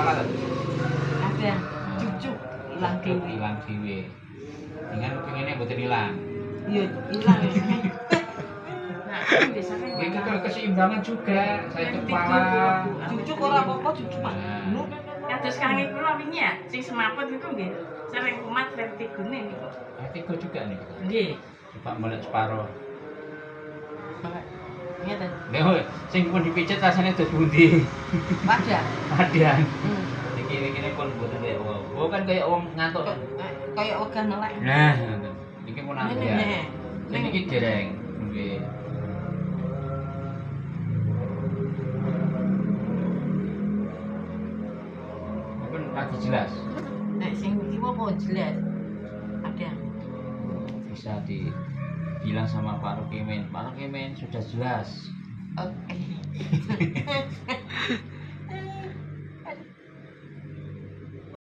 kepala tadi. Ada cucuk hilang dewe. Hilang dewe. Dengan pengennya buat hilang. Iya, hilang. Nah, biasanya Itu keseimbangan juga. Saya kepala. Cucuk ora apa-apa cucuk Pak. Nah. Kados kangen kula wingi ya, sing semaput niku nggih sering kumat vertigo niku. Vertigo juga nih. Nggih. Coba melek separuh. Ngeten. Nek sing pun dipijit rasanya dadi pundi? Wadah. Padan. Iki pun mboten kaya wong. Wong kan kaya wong ngantuk. Kayak wegah nelek. Nah, iki pun Nek, ya. nek. Sing iki dereng. Nggih. Mungkin lagi jelas. Nek sing iki apa jelas. Ada. Bisa dibilang sama Pak Rukimin. Pak Rukimin sudah jelas. Oke.